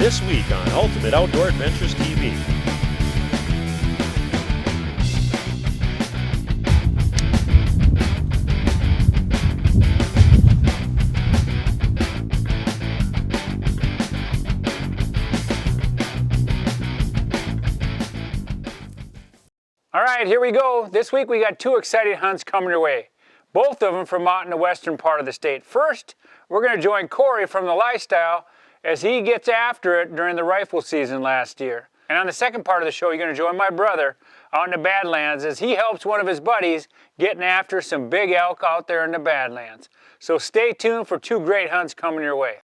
This week on Ultimate Outdoor Adventures TV. All right, here we go. This week we got two exciting hunts coming your way. Both of them from out in the western part of the state. First, we're going to join Corey from the Lifestyle as he gets after it during the rifle season last year. And on the second part of the show, you're going to join my brother out in the Badlands as he helps one of his buddies getting after some big elk out there in the Badlands. So stay tuned for two great hunts coming your way.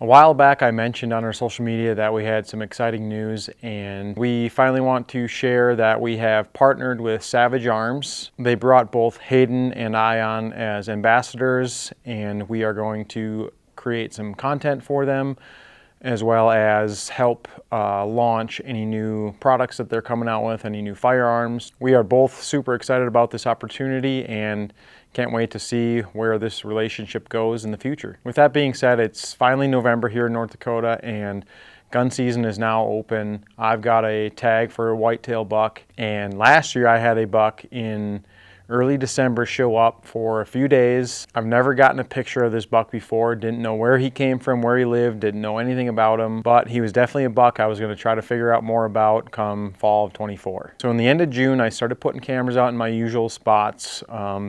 A while back I mentioned on our social media that we had some exciting news, and we finally want to share that we have partnered with Savage Arms. They brought both Hayden and I on as ambassadors, and we are going to create some content for them as well as help launch any new products that they're coming out with, any new firearms. We are both super excited about this opportunity and can't wait to see where this relationship goes in the future. With that being said, it's finally November here in North Dakota and gun season is now open. I've got a tag for a whitetail buck, and last year I had a buck in early December show up for a few days. I've never gotten a picture of this buck before, didn't know where he came from, where he lived, didn't know anything about him, but he was definitely a buck I was going to try to figure out more about come fall of 24. So in the end of June, I started putting cameras out in my usual spots,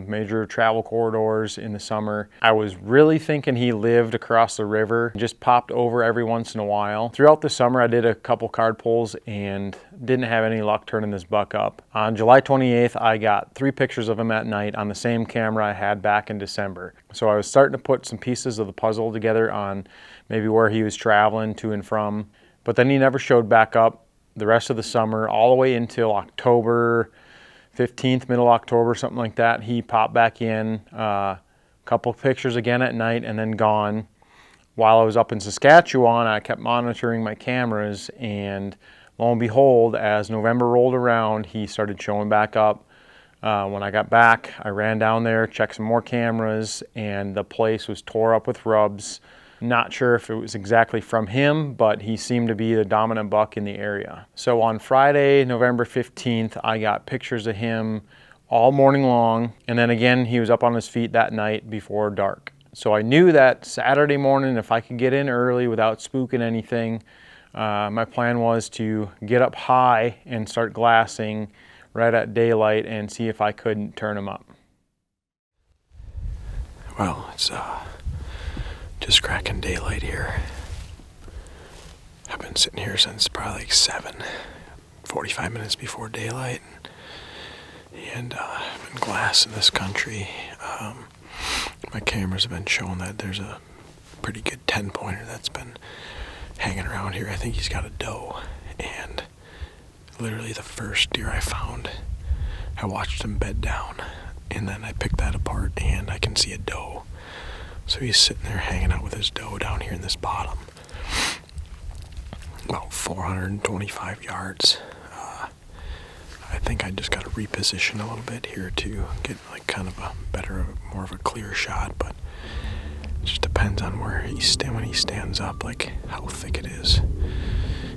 major travel corridors in the summer. I was really thinking he lived across the river, just popped over every once in a while. Throughout the summer, I did a couple card pulls and didn't have any luck turning this buck up. On July 28th, I got 3 pictures of him at night on the same camera I had back in December. So I was starting to put some pieces of the puzzle together on maybe where he was traveling to and from, but then he never showed back up the rest of the summer, all the way until October 15th, middle October, something like that. He popped back in, a couple pictures again at night and then gone. While I was up in Saskatchewan, I kept monitoring my cameras, and lo and behold, as November rolled around, he started showing back up. When I got back, I ran down there, checked some more cameras, and the place was tore up with rubs. Not sure if it was exactly from him, but he seemed to be the dominant buck in the area. So on Friday, November 15th, I got pictures of him all morning long, and then again, he was up on his feet that night before dark. So I knew that Saturday morning, if I could get in early without spooking anything, my plan was to get up high and start glassing right at daylight and see if I couldn't turn him up. Well, it's just cracking daylight here. I've been sitting here since probably like 45 minutes before daylight, and I've been glassing this country. My cameras have been showing that there's a pretty good 10-pointer that's been hanging around here. I think he's got a doe, and literally the first deer I found, I watched him bed down, and then I picked that apart and I can see a doe. So he's sitting there hanging out with his doe down here in this bottom. about 425 yards. I think I just got to reposition a little bit here to get like kind of a better, more of a clear shot, but it just depends on where when he stands up, like how thick it is,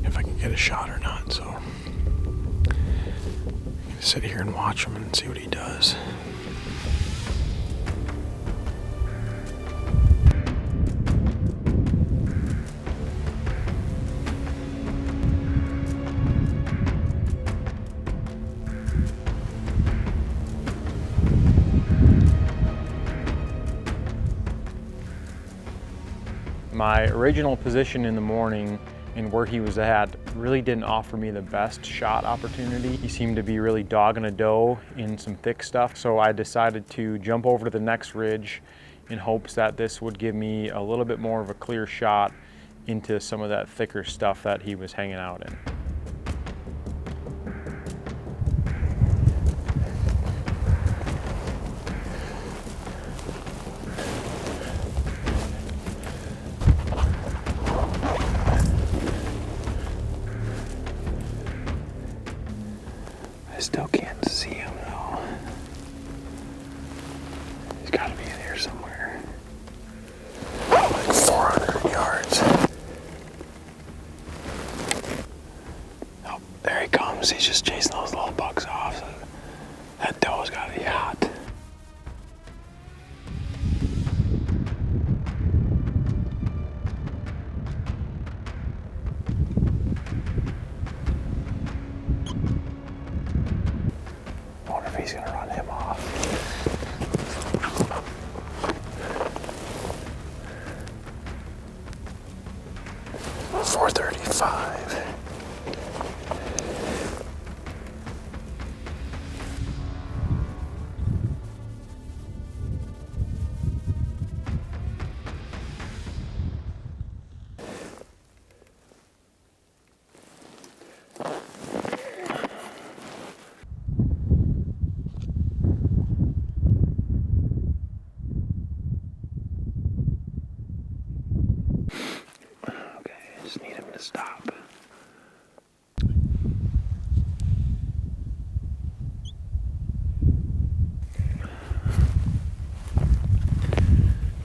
if I can get a shot or not. So I'm gonna sit here and watch him and see what he does. My original position in the morning and where he was at really didn't offer me the best shot opportunity. He seemed to be really dogging a doe in some thick stuff, so I decided to jump over to the next ridge in hopes that this would give me a little bit more of a clear shot into some of that thicker stuff that he was hanging out in. Still can't see him though. He's got to be in here somewhere. Like 400 yards. Oh, there he comes. He's just chasing those little bucks off. That doe's got to be hot. He's gonna run him off. 435. Just need him to stop.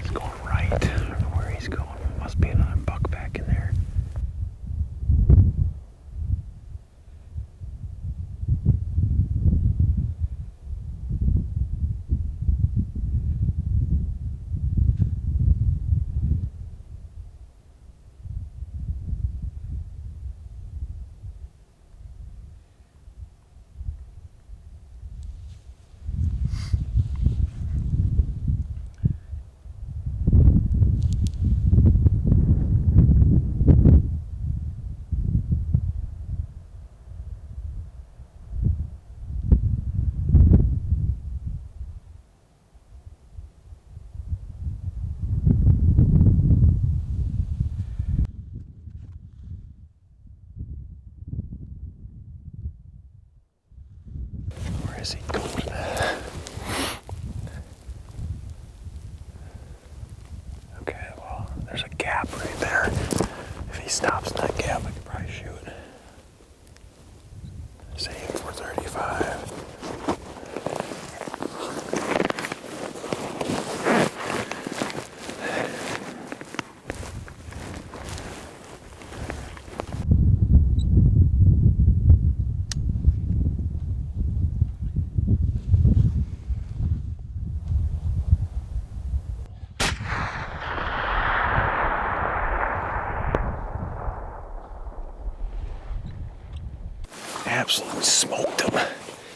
He's going right. I don't know where he's going. Must be another buck back in there. Where is he going? Okay, well, there's a gap right there. If he stops in that gap, I could probably shoot. Same 435. Absolutely smoked him.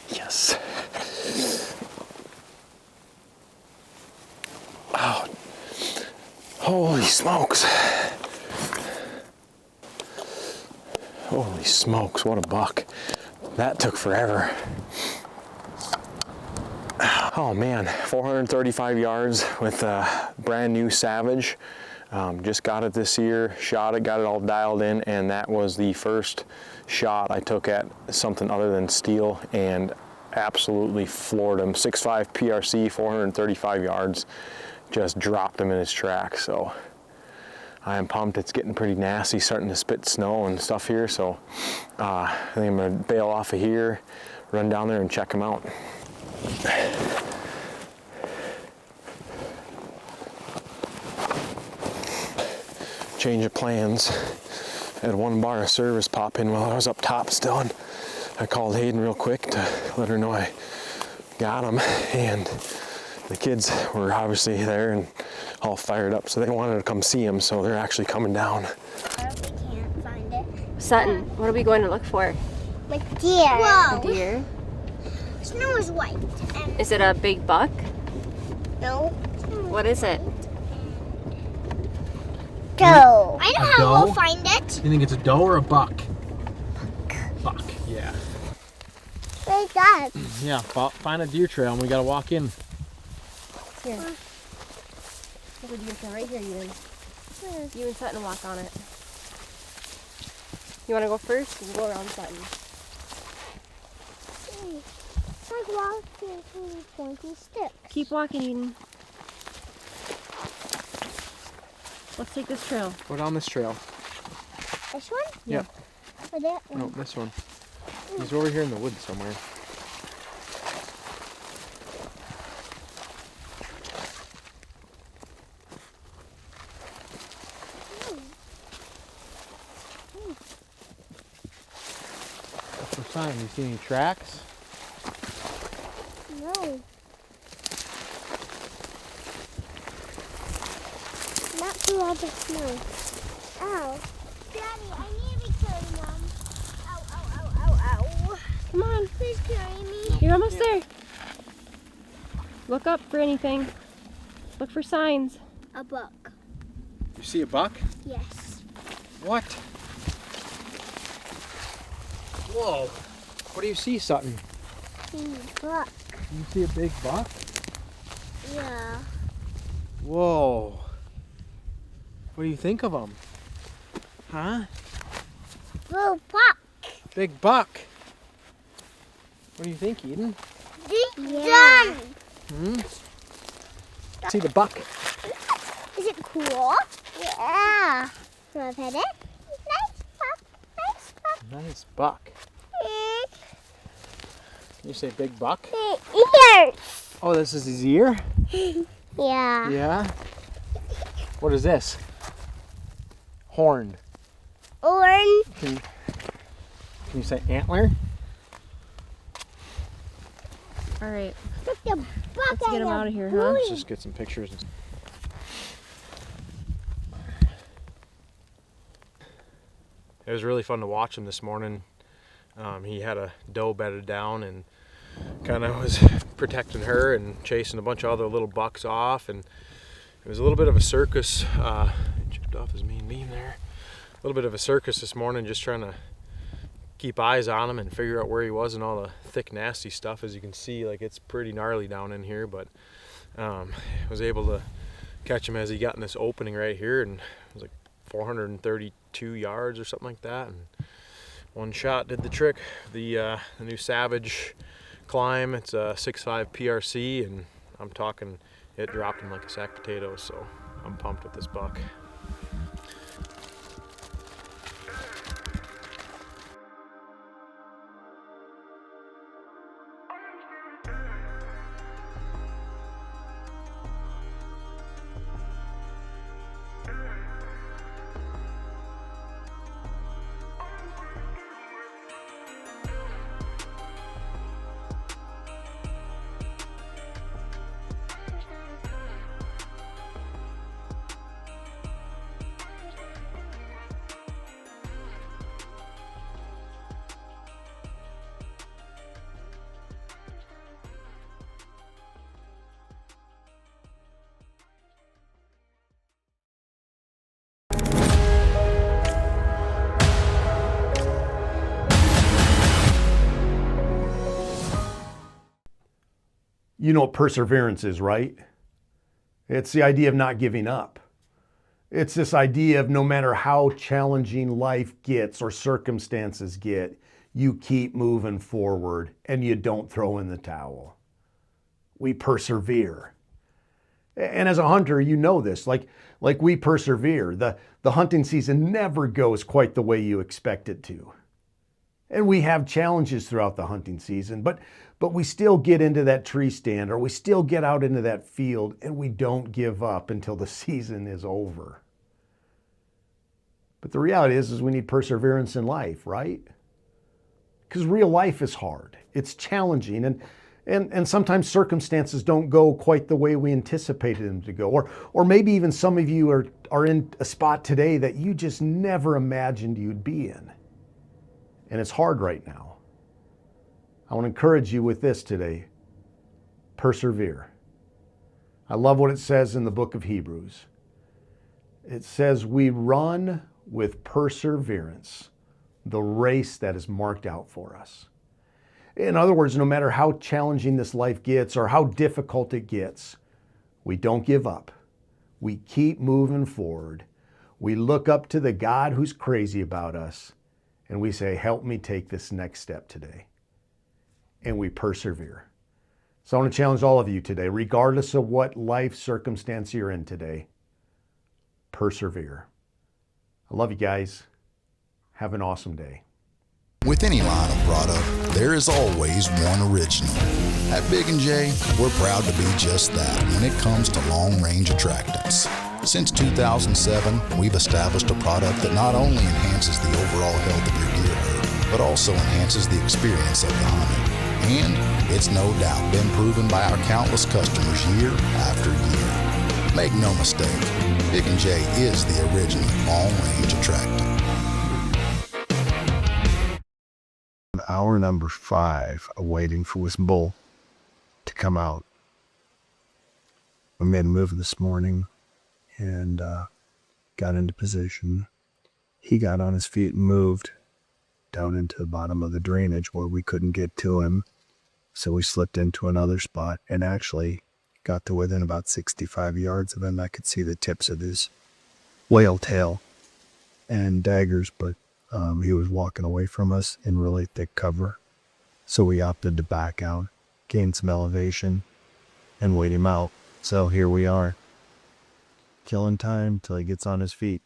Yes. Oh, holy smokes. Holy smokes, what a buck. That took forever. Oh man, 435 yards with a brand new Savage. Just got it this year, shot it, got it all dialed in, and that was the first shot I took at something other than steel, and absolutely floored him. 6.5 PRC, 435 yards, just dropped him in his tracks. So I am pumped. It's getting pretty nasty, starting to spit snow and stuff here, so I think I'm gonna bail off of here, run down there and check them out. Change of plans. I had one bar of service pop in while I was up top still, and I called Hayden real quick to let her know I got him, and the kids were obviously there and all fired up, so they wanted to come see him, so they're actually coming down. We can't find it. Sutton, what are we going to look for? Like deer. Whoa. A deer? Snow is white. And Is it a big buck? no. What is it? Doe. I know A how doe? we'll find it. You think it's a doe or a buck? Buck, yeah. Where's that? Yeah, find a deer trail and we gotta walk in. Here. There's a deer trail right here, you and Sutton walk on it. You want to go first? We'll go around Sutton. It's like walking through pointy sticks. Keep walking, Eden. Let's take this trail. Go down this trail. This one? Yeah. Or that one? No, this one. He's over here in the woods somewhere. What's the sign? You see any tracks? No. Not through all the snow. Ow. Daddy, I need to be carried, Mom. Ow, ow, ow, ow, ow. Come on. Please carry me. You're almost there. Look up for anything. Look for signs. A buck. You see a buck? Yes. What? Whoa. What do you see, Sutton? Buck. You see a big buck? Yeah. Whoa. What do you think of him? Huh? Blue buck. Big buck. What do you think, Eden? Yeah. See the buck. Is it cool? Yeah. Can I pet it? Nice buck. Nice buck. Nice buck. You say big buck? Ears. Oh, this is his ear? Yeah. Yeah. What is this? Horn. Orange. Can you say antler? All right. Look the buck. Let's get him out of here, huh? Let's just get some pictures. It was really fun to watch him this morning. He had a doe bedded down and kind of was protecting her and chasing a bunch of other little bucks off, and it was a little bit of a circus. Chipped off his main beam there. A little bit of a circus this morning, just trying to keep eyes on him and figure out where he was and all the thick, nasty stuff. As you can see, like, it's pretty gnarly down in here, but was able to catch him as he got in this opening right here, and it was like 432 yards or something like that, and one shot did the trick. The new Savage climb, it's a 6.5 PRC, and I'm talking, it dropped him like a sack of potatoes, so I'm pumped with this buck. You know what perseverance is, right? It's the idea of not giving up. It's this idea of no matter how challenging life gets or circumstances get, you keep moving forward and you don't throw in the towel. We persevere. And as a hunter, you know this. Like Like we persevere. The hunting season never goes quite the way you expect it to. And we have challenges throughout the hunting season, but we still get into that tree stand or we still get out into that field and we don't give up until the season is over. But the reality is we need perseverance in life, right? Because real life is hard. It's challenging and sometimes circumstances don't go quite the way we anticipated them to go. Or maybe even some of you are in a spot today that you just never imagined you'd be in. And it's hard right now. I want to encourage you with this today. Persevere. I love what it says in the book of Hebrews. It says, we run with perseverance the race that is marked out for us. In other words, no matter how challenging this life gets or how difficult it gets, we don't give up. We keep moving forward. We look up to the God who's crazy about us, and we say, help me take this next step today. And we persevere. So I want to challenge all of you today, regardless of what life circumstance you're in today, persevere. I love you guys. Have an awesome day. With any line of product, there is always one original. At Big & J, we're proud to be just that when it comes to long-range attractants. Since 2007, we've established a product that not only enhances the overall health of your deer herd, but also enhances the experience of the hunter. And it's no doubt been proven by our countless customers year after year. Make no mistake, Big & J is the original long-range attractant. Hour number 5, waiting for this bull to come out. We made a move this morning and got into position. He got on his feet and moved down into the bottom of the drainage where we couldn't get to him. So we slipped into another spot and actually got to within about 65 yards of him. I could see the tips of his whale tail and daggers, but he was walking away from us in really thick cover. So we opted to back out, gain some elevation, and wait him out. So here we are, killing time till he gets on his feet.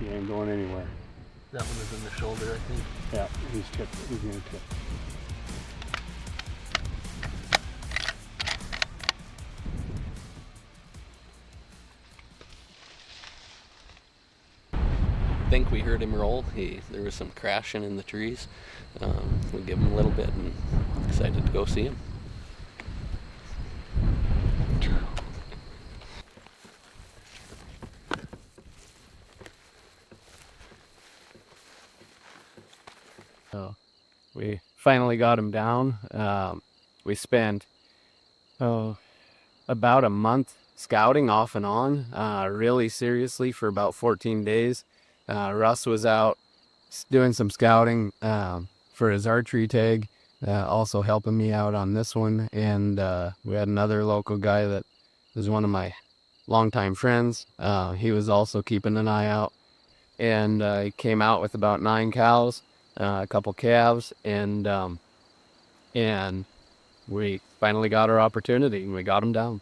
He ain't going anywhere. That one is in the shoulder, I think. Yeah, he's tipped. He's gonna tip. I think we heard him roll. There was some crashing in the trees. We'll give him a little bit and excited to go see him. So we finally got him down. We spent about a month scouting off and on, really seriously for about 14 days. Russ was out doing some scouting for his archery tag, also helping me out on this one. And we had another local guy that was one of my longtime friends. He was also keeping an eye out, and he came out with about 9 cows, a couple calves, and we finally got our opportunity, and we got them down.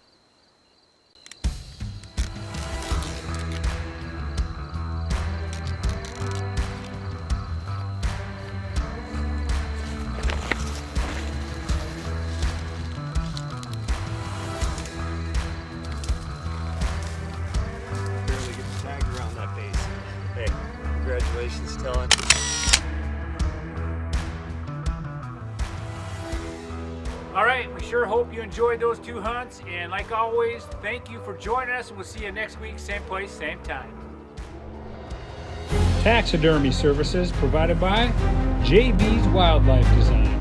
Congratulations, Tellen. All right, we sure hope you enjoyed those 2 hunts. And like always, thank you for joining us. We'll see you next week, same place, same time. Taxidermy services provided by JB's Wildlife Design.